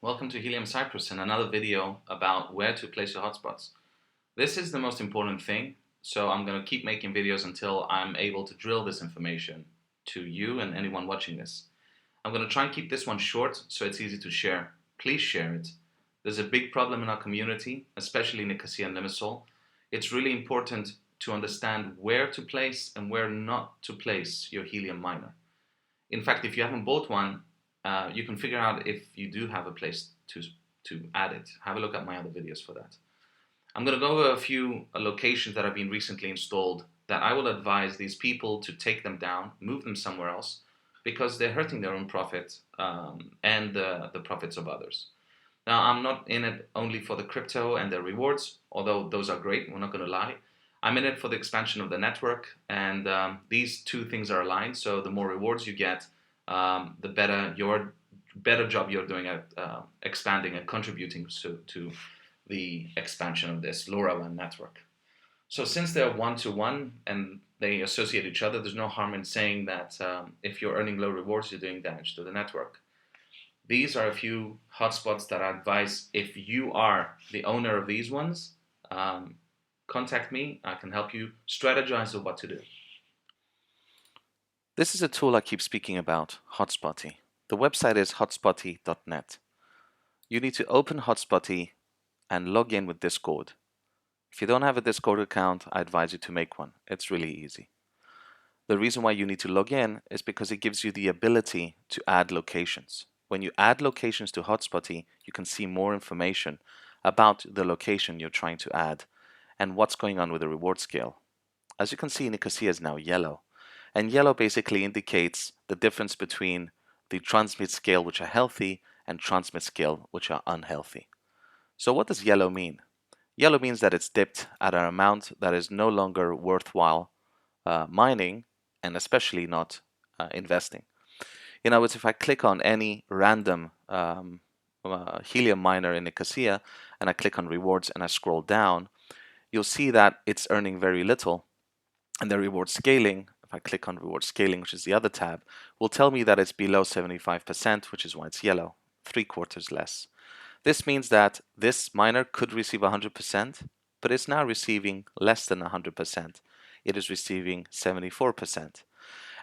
Welcome to helium-cyprus and another video about where to place your hotspots. This is the most important thing, so I'm going to keep making videos until I'm able to drill this information to you and anyone watching this. I'm going to try and keep this one short so it's easy to share. Please share it. There's a big problem in our community, especially Nicosia and Limassol. It's really important to understand where to place and where not to place your helium miner. In fact, if you haven't bought one, you can figure out if you do have a place to add it. Have a look at my other videos for that. I'm going to go over a few locations that have been recently installed that I will advise these people to take them down, move them somewhere else, because they're hurting their own profit and the profits of others. Now, I'm not in it only for the crypto and the rewards, although those are great, we're not going to lie. I'm in it for the expansion of the network, and these two things are aligned. So the more rewards you get, the better job you're doing at expanding and contributing to the expansion of this LoRaWAN network. So since they're one-to-one and they associate each other, there's no harm in saying that if you're earning low rewards, you're doing damage to the network. These are a few hotspots that I advise if you are the owner of these ones, contact me. I can help you strategize of what to do. This is a tool I keep speaking about, Hotspotty. The website is hotspotty.net. You need to open Hotspotty and log in with Discord. If you don't have a Discord account, I advise you to make one. It's really easy. The reason why you need to log in is because it gives you the ability to add locations. When you add locations to Hotspotty, you can see more information about the location you're trying to add and what's going on with the reward scale. As you can see, Nicosia is now yellow. And yellow basically indicates the difference between the transmit scale, which are healthy, and transmit scale, which are unhealthy. So what does yellow mean? Yellow means that it's dipped at an amount that is no longer worthwhile mining, and especially not investing. In other words, if I click on any random helium miner in Nicosia, and I click on rewards and I scroll down, you'll see that it's earning very little. And the reward scaling, if I click on reward scaling, which is the other tab, will tell me that it's below 75%, which is why it's yellow, 3/4 less. This means that this miner could receive 100%, but it's now receiving less than 100%. It is receiving 74%.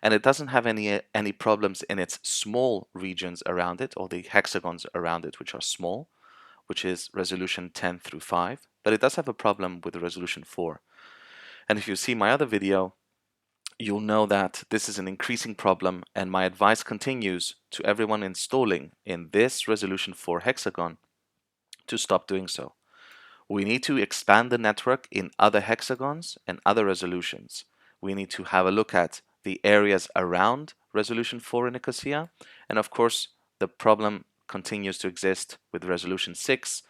And it doesn't have any problems in its small regions around it, or the hexagons around it, which are small, which is resolution 10 through 5, but it does have a problem with the resolution 4. And if you see my other video, you'll know that this is an increasing problem, and my advice continues to everyone installing in this resolution 4 hexagon to stop doing so. We need to expand the network in other hexagons and other resolutions. We need to have a look at the areas around resolution 4 in Nicosia, and of course the problem continues to exist with resolution 6,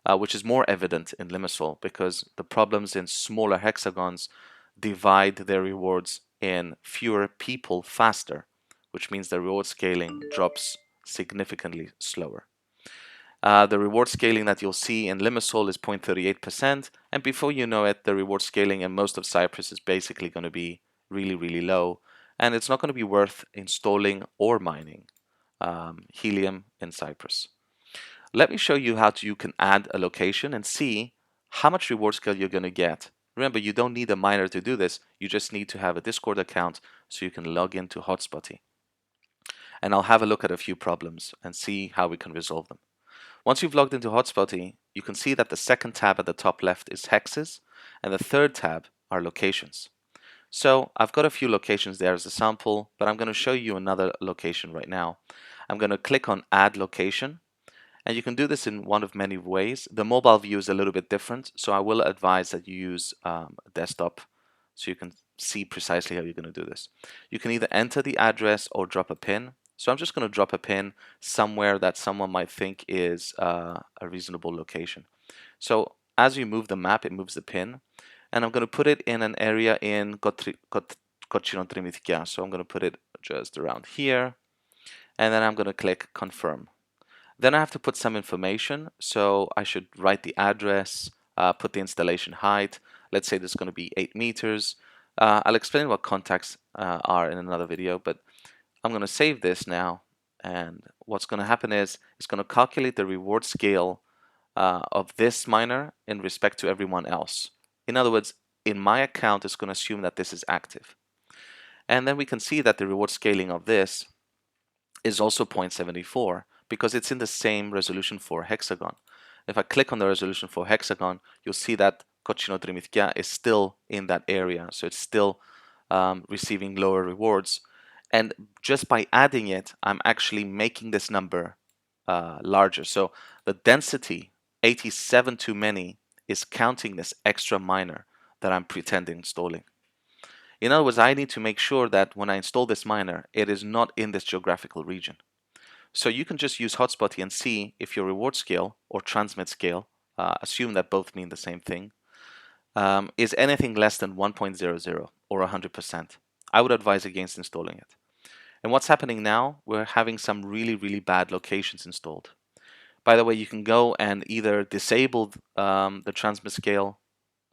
which is more evident in Limassol because the problems in smaller hexagons divide their rewards in fewer people faster, which means the reward scaling drops significantly slower. The reward scaling that you'll see in Limassol is 0.38%, and before you know it, the reward scaling in most of Cyprus is basically going to be really, really low, and it's not going to be worth installing or mining helium in Cyprus. Let me show you how you can add a location and see how much reward scale you're going to get. Remember, you don't need a miner to do this. You just need to have a Discord account so you can log into Hotspotty. And I'll have a look at a few problems and see how we can resolve them. Once you've logged into Hotspotty, you can see that the second tab at the top left is hexes, and the third tab are locations. So I've got a few locations there as a sample, but I'm going to show you another location right now. I'm going to click on Add Location, and you can do this in one of many ways. The mobile view is a little bit different, so I will advise that you use a desktop so you can see precisely how you're going to do this. You can either enter the address or drop a pin. So I'm just going to drop a pin somewhere that someone might think is a reasonable location. So as you move the map, it moves the pin, and I'm going to put it in an area in Kochinon. So I'm going to put it just around here, and then I'm going to click Confirm. Then I have to put some information, so I should write the address, put the installation height. Let's say this is going to be 8 meters. I'll explain what contacts are in another video, but I'm going to save this now, and what's going to happen is it's going to calculate the reward scale of this miner in respect to everyone else. In other words, in my account, it's going to assume that this is active. And then we can see that the reward scaling of this is also 0.74 because it's in the same resolution for hexagon. If I click on the resolution for hexagon, you'll see that Kochino is still in that area. So it's still receiving lower rewards. And just by adding it, I'm actually making this number larger. So the density, 87 too many, is counting this extra miner that I'm pretending installing. In other words, I need to make sure that when I install this miner, it is not in this geographical region. So you can just use Hotspotty and see if your reward scale or transmit scale, assume that both mean the same thing, is anything less than 1.00 or 100%. I would advise against installing it. And what's happening now, we're having some really bad locations installed. By the way, you can go and either disable the transmit scale,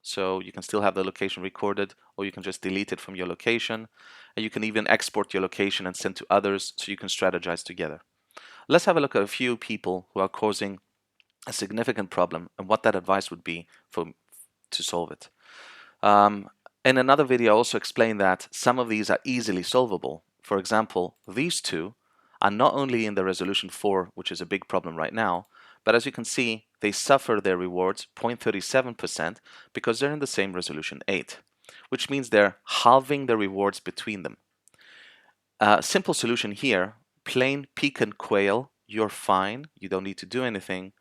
so you can still have the location recorded, or you can just delete it from your location. And you can even export your location and send to others so you can strategize together. Let's have a look at a few people who are causing a significant problem and what that advice would be to solve it. In another video, I also explained that some of these are easily solvable. For example, these two are not only in the resolution 4, which is a big problem right now, but as you can see, they suffer their rewards 0.37% because they're in the same resolution 8, which means they're halving the rewards between them. Simple solution here, plain pecan quail, you're fine, you don't need to do anything,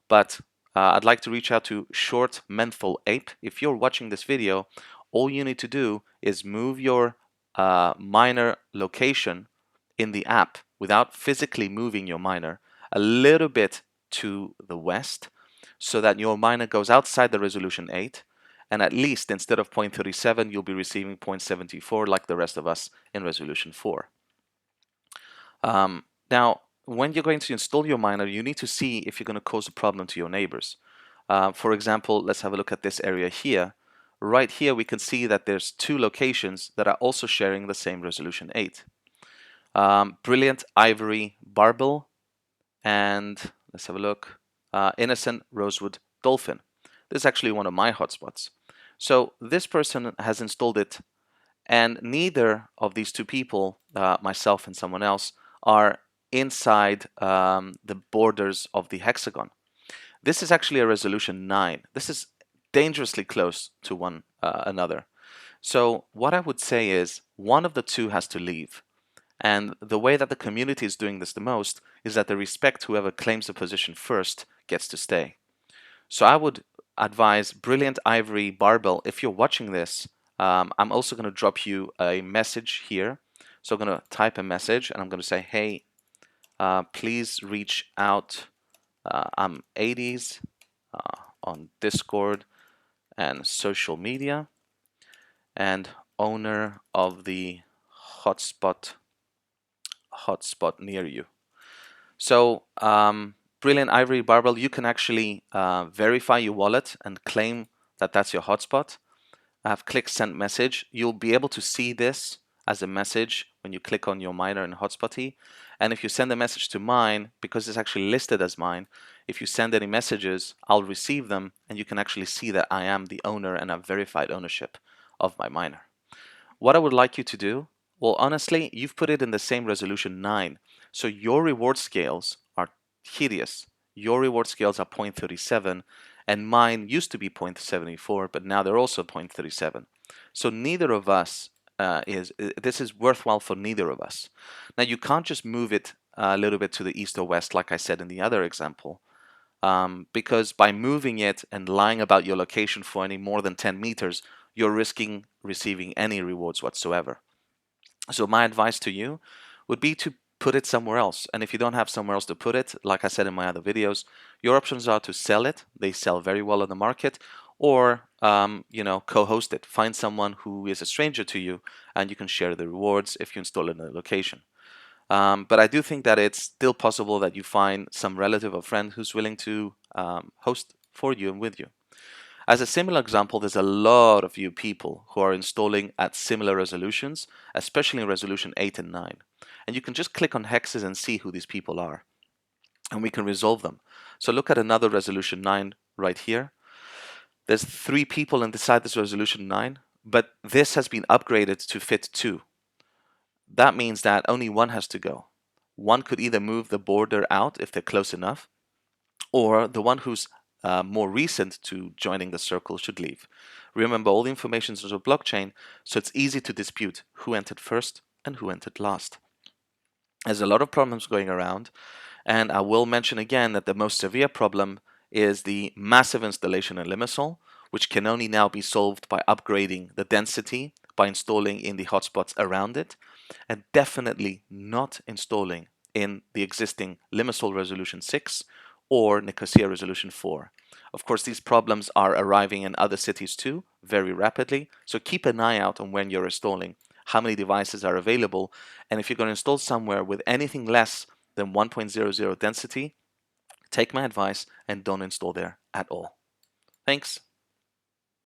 but I'd like to reach out to short menthol ape. If you're watching this video, all you need to do is move your miner location in the app without physically moving your miner a little bit to the west so that your miner goes outside the resolution 8, and at least instead of 0.37 you'll be receiving 0.74 like the rest of us in resolution 4. Now when you're going to install your miner, you need to see if you're going to cause a problem to your neighbors. For example, let's have a look at this area here. Right here we can see that there's two locations that are also sharing the same resolution 8. Brilliant Ivory Barbel and let's have a look, Innocent Rosewood Dolphin. This is actually one of my hotspots. So this person has installed it, and neither of these two people, myself and someone else, are inside the borders of the hexagon. This is actually a resolution 9. This is dangerously close to one another. So what I would say is one of the two has to leave. And the way that the community is doing this the most is that they respect whoever claims the position first gets to stay. So I would advise Brilliant Ivory Barbell, if you're watching this, I'm also going to drop you a message here. So I'm going to type a message and I'm going to say, hey, please reach out. I'm 80s on Discord and social media and owner of the hotspot near you. So Brilliant Ivory Barbell, you can actually verify your wallet and claim that that's your hotspot. I've clicked send message. You'll be able to see this as a message when you click on your miner in Hotspotty. And if you send a message to mine, because it's actually listed as mine, if you send any messages, I'll receive them and you can actually see that I am the owner and have verified ownership of my miner. What I would like you to do, well, honestly, you've put it in the same resolution 9. So your reward scales are hideous. Your reward scales are 0.37 and mine used to be 0.74, but now they're also 0.37. So neither of us this is worthwhile for neither of us. Now you can't just move it a little bit to the east or west like I said in the other example, because by moving it and lying about your location for any more than 10 meters, you're risking receiving any rewards whatsoever. So my advice to you would be to put it somewhere else. And if you don't have somewhere else to put it, like I said in my other videos, your options are to sell it. They sell very well on the market, or co-host it. Find someone who is a stranger to you, and you can share the rewards if you install it in a location. But I do think that it's still possible that you find some relative or friend who's willing to host for you and with you. As a similar example, there's a lot of you people who are installing at similar resolutions, especially in resolution 8 and 9. And you can just click on hexes and see who these people are. And we can resolve them. So look at another resolution 9 right here. There's 3 people inside this resolution 9, but this has been upgraded to fit 2. That means that only one has to go. One could either move the border out if they're close enough, or the one who's more recent to joining the circle should leave. Remember, all the information is on a blockchain, so it's easy to dispute who entered first and who entered last. There's a lot of problems going around, and I will mention again that the most severe problem is the massive installation in Limassol, which can only now be solved by upgrading the density by installing in the hotspots around it, and definitely not installing in the existing Limassol Resolution 6 or Nicosia Resolution 4. Of course, these problems are arriving in other cities too, very rapidly, so keep an eye out on when you're installing, how many devices are available, and if you're going to install somewhere with anything less than 1.00 density, take my advice and don't install there at all. Thanks.